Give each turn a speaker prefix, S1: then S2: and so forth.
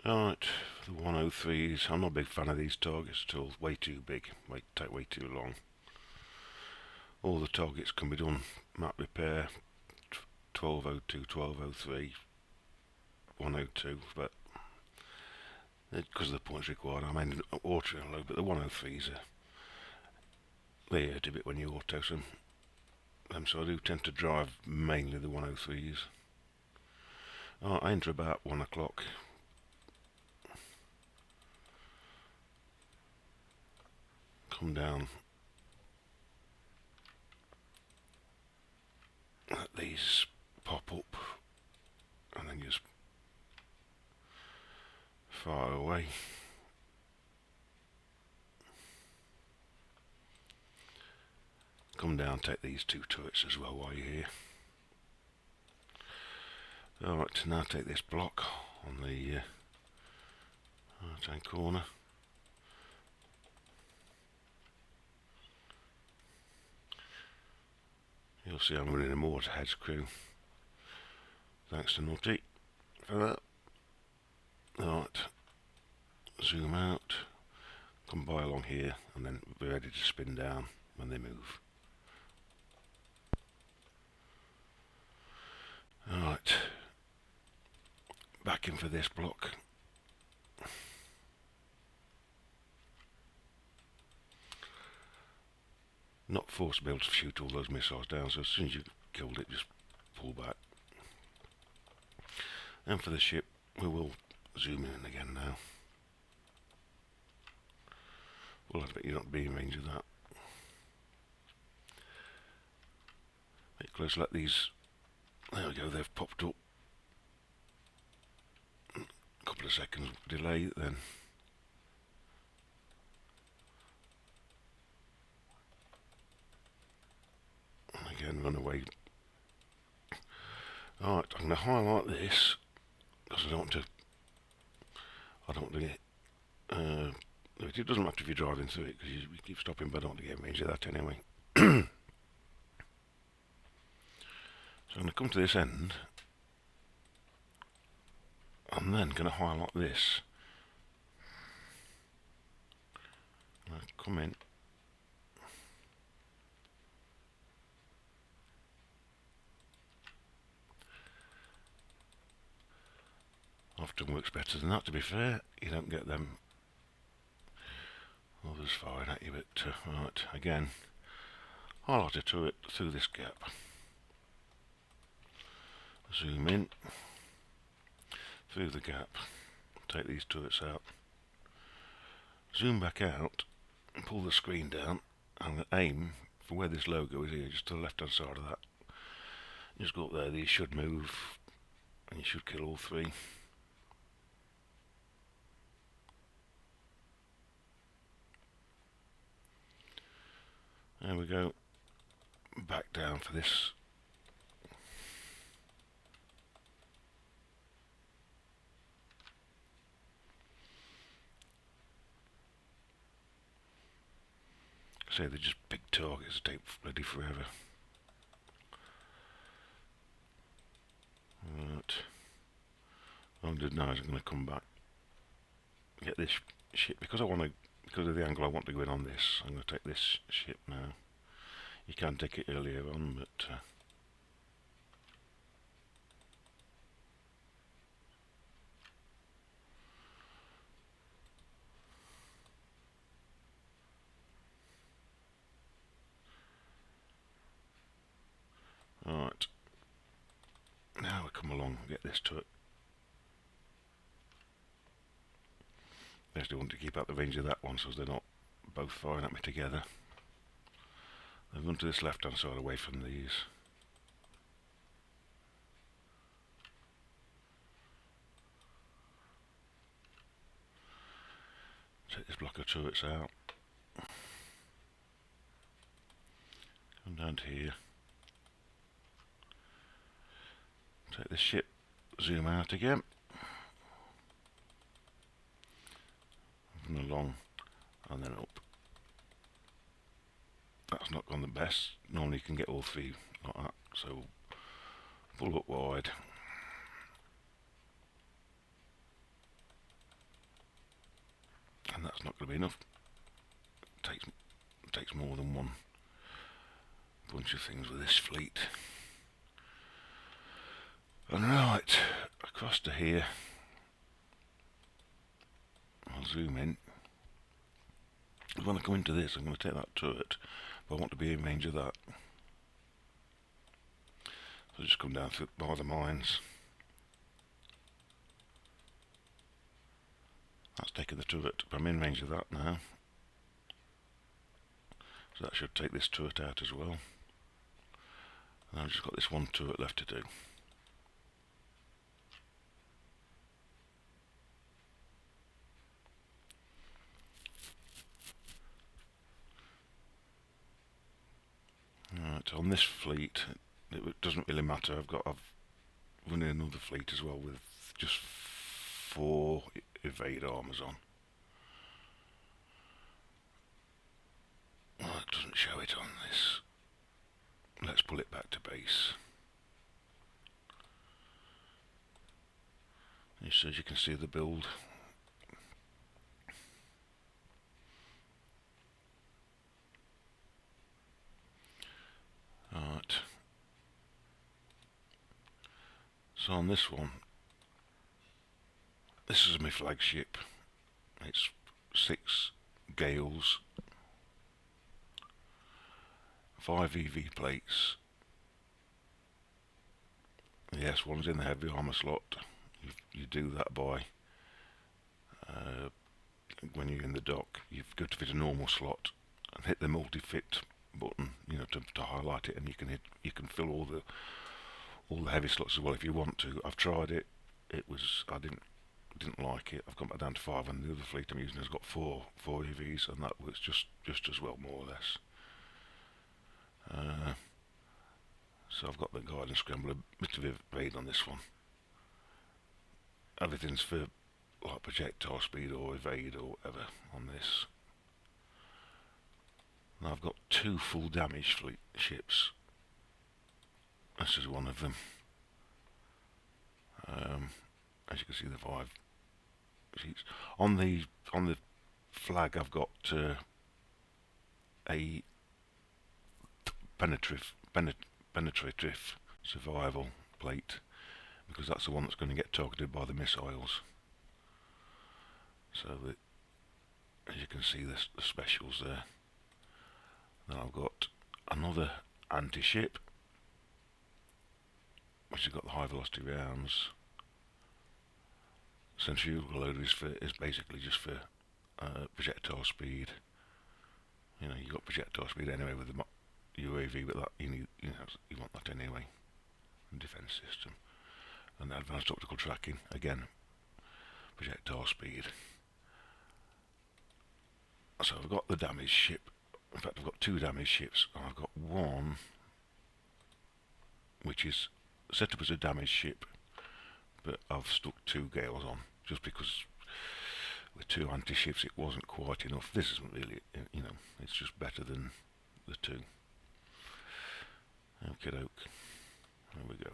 S1: Alright, the 103s. I'm not a big fan of these targets at all. Way too big. Take way too long. All the targets can be done. Map repair, 1202, 1203, 102, but because of the points required, I'm ending up autoing low, but the 103s are, they hurt a bit when you auto them. So I do tend to drive mainly the 103s. I enter about 1 o'clock. Come down. Let these pop up and then just fire away. Come down, take these two turrets as well while you're here. Alright, now take this block on the right hand corner. You'll see I'm running a mortar heads crew. Thanks to Nutty for that. Alright, zoom out, come by along here and then be ready to spin down when they move. Alright, back in for this block. Not forced to be able to shoot all those missiles down, so as soon as you've killed it, just pull back. And for the ship, we will zoom in again now. Well, I bet you're not being range of that. Make close, let these. There we go, they've popped up. A couple of seconds delay, then. And again, run away. Alright, I'm going to highlight this because I don't want to get. It doesn't matter if you're driving through it because you keep stopping, but I don't want to get in range of that anyway. So I'm going to come to this end. I'm then going to highlight this. Come in. Often works better than that, to be fair. You don't get them others firing at you, but right, again, highlight a turret through this gap. Zoom in, through the gap, take these turrets out. Zoom back out, and pull the screen down, and aim for where this logo is here, just to the left hand side of that. Just go up there, these should move, and you should kill all three. There we go. Back down for this. Say they're just big targets that take bloody forever. Right. I'm just now I'm going to come back. Get this ship because I want to. Because of the angle I want to go in on this, I'm going to take this ship now. You can take it earlier on, but alright. Now we come along and get this to it. I still want to keep out the range of that one so they're not both firing at me together. I've gone to this left hand side away from these. Take this block of turrets out. Come down to here. Take this ship, zoom out again. And along and then up. That's not gone the best. Normally you can get all three like that, so pull up wide. that's not going to be enough. It takes more than one bunch of things with this fleet. And right, across to here, I'll zoom in. When I come into this, I'm going to take that turret, but I want to be in range of that. So just come down through by the mines. That's taking the turret, but I'm in range of that now. So that should take this turret out as well. And I've just got this one turret left to do. Right, on this fleet, it doesn't really matter. I've run in another fleet as well with just 4 evade armors on. Well, it doesn't show it on this. Let's pull it back to base. So as you can see the build. Alright. So on this one, this is my flagship. It's 6 Gales, 5 EV plates. The S1's in the heavy armour slot. You do that by when you're in the dock, you've got to fit a normal slot and hit the multi-fit button, you know, to highlight it, and you can fill all the heavy slots as well if you want to. I've tried it. I didn't like it. I've gone back down to 5, and the other fleet I'm using has got 4 EVs, and that works just as well, more or less. So I've got the guide and scramble, a bit of evade on this one. Everything's for like projectile speed or evade or whatever on this. Now I've got 2 full damage fleet ships. This is one of them. As you can see, the 5 sheets on the flag. I've got a penetrative survival plate, because that's the one that's going to get targeted by the missiles. So that, as you can see, the specials there. Then I've got another anti-ship, which has got the high velocity rounds. Centrifugal loader is basically just for projectile speed. You know, you got projectile speed anyway with the UAV, but that you want that anyway. And defense system, and advanced optical tracking, again projectile speed. So I've got the damaged ship. In fact, I've got 2 damaged ships, and I've got one which is set up as a damaged ship, but I've stuck 2 Gales on just because with 2 anti-ships it wasn't quite enough. This isn't really, you know, it's just better than the 2. Okie doke. There we go.